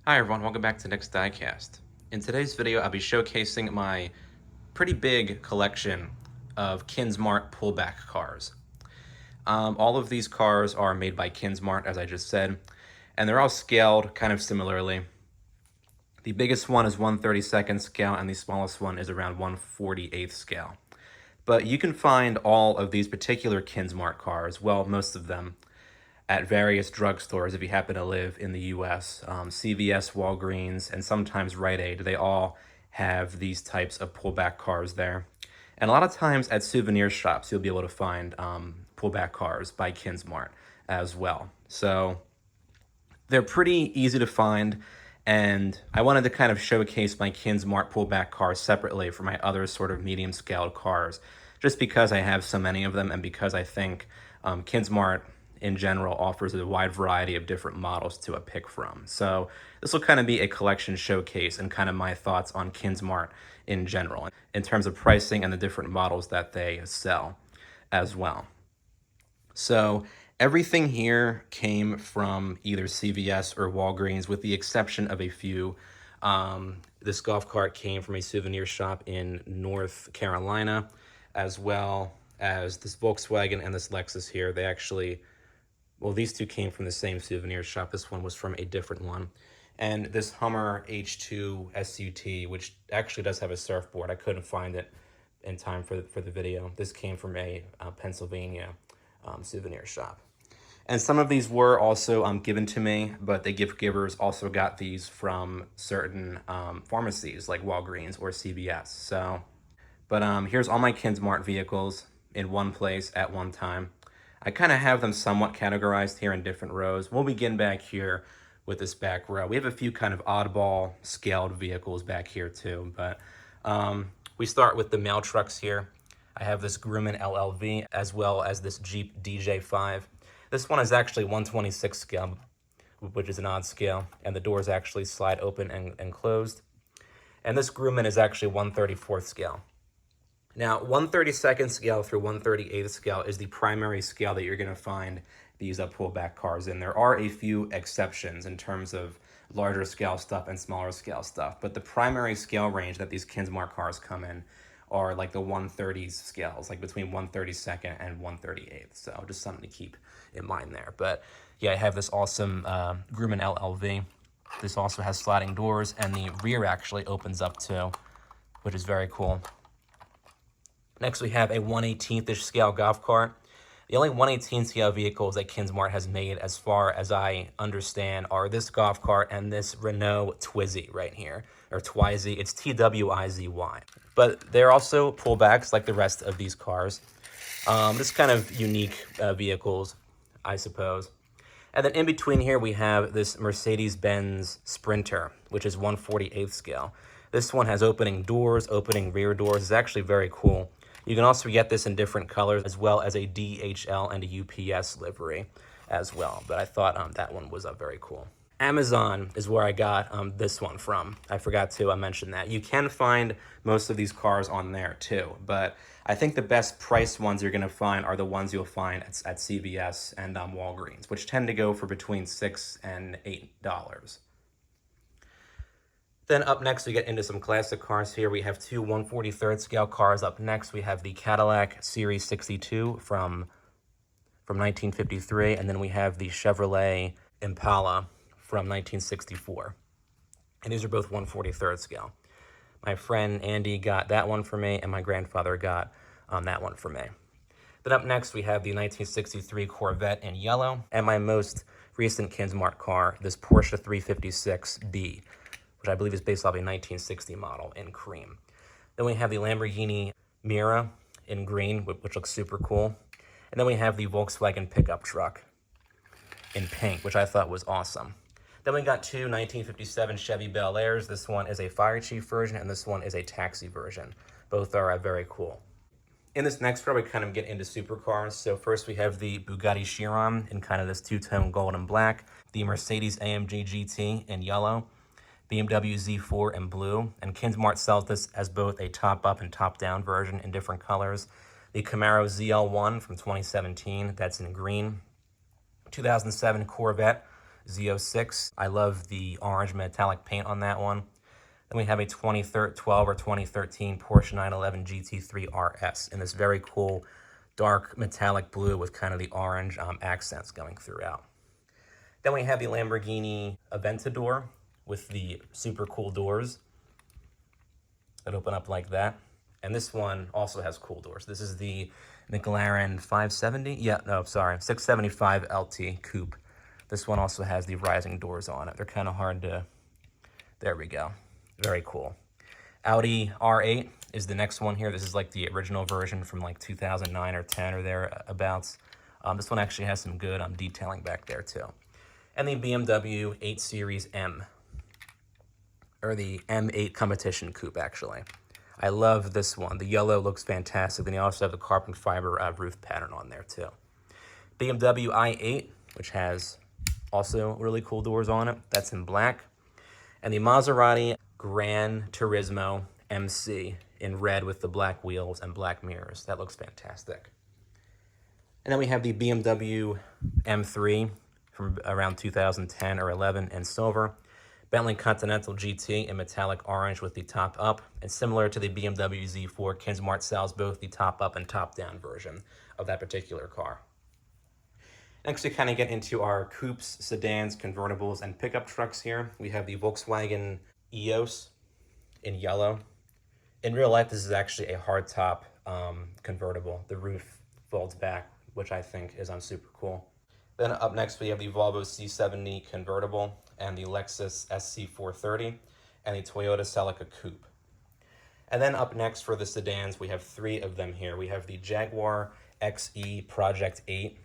Hi everyone, welcome back to Next Diecast. In today's video, I'll be showcasing my pretty big collection of Kinsmart pullback cars. All of these cars are made by Kinsmart, as I just said, and they're all scaled kind of similarly. The biggest one is 1/32 scale, and the smallest one is around 1/48 scale. But you can find all of these particular Kinsmart cars, well, most of them, at various drugstores if you happen to live in the US. CVS, Walgreens, and sometimes Rite Aid, they all have these types of pullback cars there. And a lot of times at souvenir shops, you'll be able to find pullback cars by Kinsmart as well. So they're pretty easy to find, and I wanted to kind of showcase my Kinsmart pullback cars separately from my other sort of medium-scaled cars, just because I have so many of them and because I think Kinsmart in general offers a wide variety of different models to pick from. So this will kind of be a collection showcase and kind of my thoughts on Kinsmart in general, in terms of pricing and the different models that they sell as well. So everything here came from either CVS or Walgreens, with the exception of a few. This golf cart came from a souvenir shop in North Carolina, as well as this Volkswagen and this Lexus here. They actually, well, these two came from the same souvenir shop. This one was from a different one. And this Hummer H2 SUT, which actually does have a surfboard. I couldn't find it in time for the video. This came from a Pennsylvania souvenir shop. And some of these were also given to me, but the gift givers also got these from certain pharmacies like Walgreens or CVS. So, but here's all my Kinsmart vehicles in one place at one time. I kind of have them somewhat categorized here in different rows. We'll begin back here with this back row. We have a few kind of oddball scaled vehicles back here too, but we start with the mail trucks here. I have this Grumman LLV as well as this Jeep DJ5. This one is actually 1/26 scale, which is an odd scale, and the doors actually slide open and closed. And this Grumman is actually 1/34 scale. Now, 1/32 scale through 1/38 scale is the primary scale that you're going to find these pullback cars in. There are a few exceptions in terms of larger scale stuff and smaller scale stuff, but the primary scale range that these Kinsmart cars come in are like the 1/30 scales, like between 1/32 and 1/38. So just something to keep in mind there. But yeah, I have this awesome Grumman LLV. This also has sliding doors, and the rear actually opens up too, which is very cool. Next, we have a 1/18-ish scale golf cart. The only 1/18 scale vehicles that Kinsmart has made, as far as I understand, are this golf cart and this Renault Twizy right here, or Twizy. It's Twizy. But they're also pullbacks like the rest of these cars. This kind of unique vehicles, I suppose. And then in between here, we have this Mercedes-Benz Sprinter, which is 1/48 scale. This one has opening doors, opening rear doors. It's actually very cool. You can also get this in different colors, as well as a DHL and a UPS livery as well. But I thought that one was very cool. Amazon is where I got this one from. I forgot to mention that. You can find most of these cars on there too, but I think the best price ones you're going to find are the ones you'll find at CVS and Walgreens, which tend to go for between $6 and $8. Then up next, we get into some classic cars here. We have two 1/43 scale cars. Up next, we have the Cadillac Series 62 from 1953, and then we have the Chevrolet Impala from 1964. And these are both 1/43 scale. My friend Andy got that one for me, and my grandfather got that one for me. Then up next, we have the 1963 Corvette in yellow, and my most recent Kinsmart car, this Porsche 356B, which I believe is based off a 1960 model in cream. Then we have the Lamborghini Miura in green, which looks super cool. And then we have the Volkswagen pickup truck in pink, which I thought was awesome. Then we got two 1957 Chevy Bel Airs. This one is a Fire Chief version, and this one is a taxi version. Both are very cool. In this next row, we kind of get into supercars. So first we have the Bugatti Chiron in kind of this two-tone gold and black, the Mercedes AMG GT in yellow, BMW Z4 in blue, and Kinsmart sells this as both a top-up and top-down version in different colors. The Camaro ZL1 from 2017, that's in green. 2007 Corvette Z06. I love the orange metallic paint on that one. Then we have a 2012 or 2013 Porsche 911 GT3 RS in this very cool dark metallic blue with kind of the orange accents going throughout. Then we have the Lamborghini Aventador with the super cool doors that open up like that. And this one also has cool doors. This is the McLaren 570. Yeah, no, sorry, 675 LT Coupe. This one also has the rising doors on it. They're kind of hard to, there we go. Very cool. Audi R8 is the next one here. This is like the original version from like 2009 or 10 or thereabouts. This one actually has some good detailing back there too. And the BMW 8 Series M, or the M8 Competition Coupe actually. I love this one. The yellow looks fantastic. Then you also have the carbon fiber roof pattern on there too. BMW i8, which has also really cool doors on it. That's in black. And the Maserati Gran Turismo MC in red with the black wheels and black mirrors. That looks fantastic. And then we have the BMW M3 from around 2010 or 11 in silver. Bentley Continental GT in metallic orange with the top up. And similar to the BMW Z4, Kinsmart sells both the top up and top down version of that particular car. Next, we kind of get into our coupes, sedans, convertibles, and pickup trucks here. We have the Volkswagen EOS in yellow. In real life, this is actually a hardtop convertible. The roof folds back, which I think is super cool. Then up next, we have the Volvo C70 convertible and the Lexus SC430 and the Toyota Celica Coupe. And then up next for the sedans, we have three of them here. We have the Jaguar XE Project 8,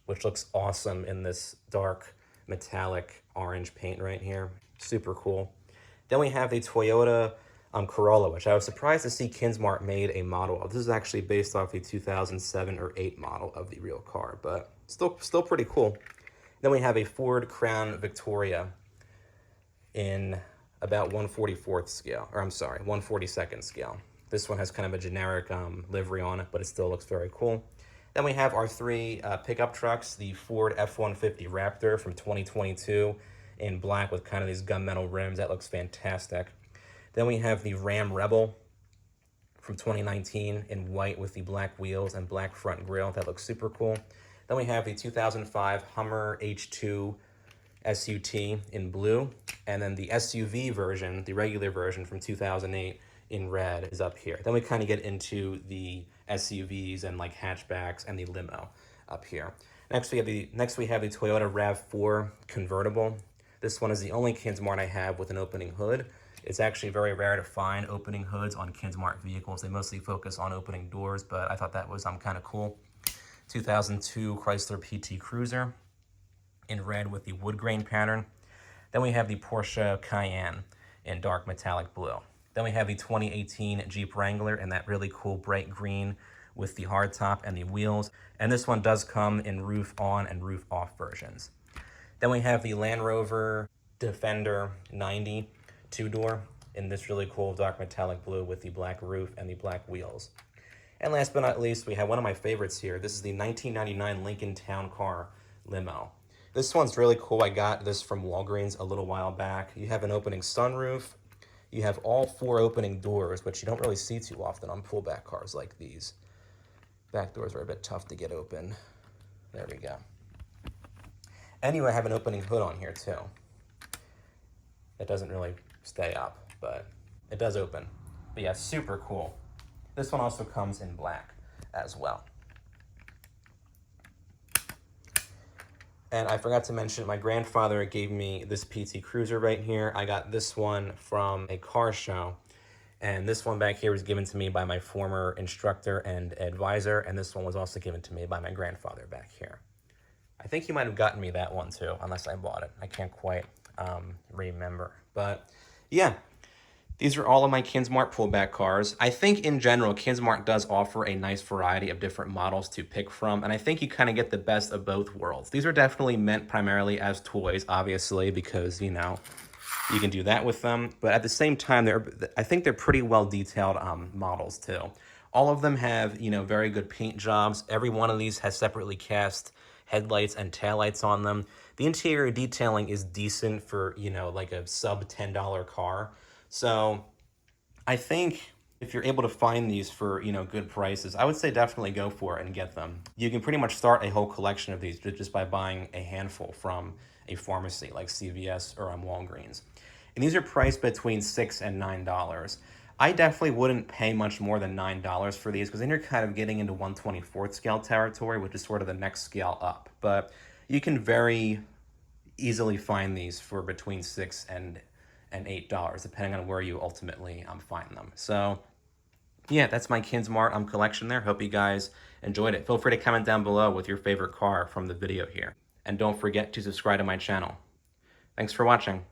which looks awesome in this dark metallic orange paint right here. Super cool. Then we have the Toyota Corolla, which I was surprised to see Kinsmart made a model of. This is actually based off the 2007 or 8 model of the real car, but still pretty cool. Then we have a Ford Crown Victoria in about 1/44th scale, or I'm sorry, 1/42nd scale. This one has kind of a generic livery on it, but it still looks very cool. Then we have our three pickup trucks, the Ford F-150 Raptor from 2022 in black with kind of these gunmetal rims. That looks fantastic. Then we have the Ram Rebel from 2019 in white with the black wheels and black front grille. That looks super cool. Then we have the 2005 Hummer H2 SUT in blue. And then the SUV version, the regular version from 2008 in red is up here. Then we kind of get into the SUVs and like hatchbacks and the limo up here. Next we have the Toyota RAV4 convertible. This one is the only Kinsmart I have with an opening hood. It's actually very rare to find opening hoods on Kinsmart vehicles. They mostly focus on opening doors, but I thought that was kind of cool. 2002 Chrysler PT Cruiser in red with the wood grain pattern. Then we have the Porsche Cayenne in dark metallic blue. Then we have the 2018 Jeep Wrangler in that really cool bright green with the hardtop and the wheels. And this one does come in roof on and roof off versions. Then we have the Land Rover Defender 90 two-door in this really cool dark metallic blue with the black roof and the black wheels. And last but not least, we have one of my favorites here. This is the 1999 Lincoln Town Car Limo. This one's really cool. I got this from Walgreens a little while back. You have an opening sunroof. You have all 4 opening doors, which you don't really see too often on pullback cars like these. Back doors are a bit tough to get open. There we go. And you have an opening hood on here too. It doesn't really stay up, but it does open. But yeah, super cool. This one also comes in black as well. And I forgot to mention, my grandfather gave me this PT Cruiser right here. I got this one from a car show. And this one back here was given to me by my former instructor and advisor. And this one was also given to me by my grandfather back here. I think he might have gotten me that one too, unless I bought it. I can't quite remember. But yeah, these are all of my Kinsmart pullback cars. I think in general, Kinsmart does offer a nice variety of different models to pick from, and I think you kind of get the best of both worlds. These are definitely meant primarily as toys, obviously, because, you know, you can do that with them. But at the same time, I think they're pretty well detailed models too. All of them have, you know, very good paint jobs. Every one of these has separately cast headlights and taillights on them. The interior detailing is decent for, you know, like a sub $10 car. So I think if you're able to find these for, you know, good prices, I would say definitely go for it and get them. You can pretty much start a whole collection of these just by buying a handful from a pharmacy like CVS or Walgreens. And these are priced between $6 and $9. I definitely wouldn't pay much more than $9 for these because then you're kind of getting into 1/24th scale territory, which is sort of the next scale up. But you can very easily find these for between $6 and $8, depending on where you ultimately find them. So yeah, that's my Kinsmart collection there. Hope you guys enjoyed it. Feel free to comment down below with your favorite car from the video here. And don't forget to subscribe to my channel. Thanks for watching.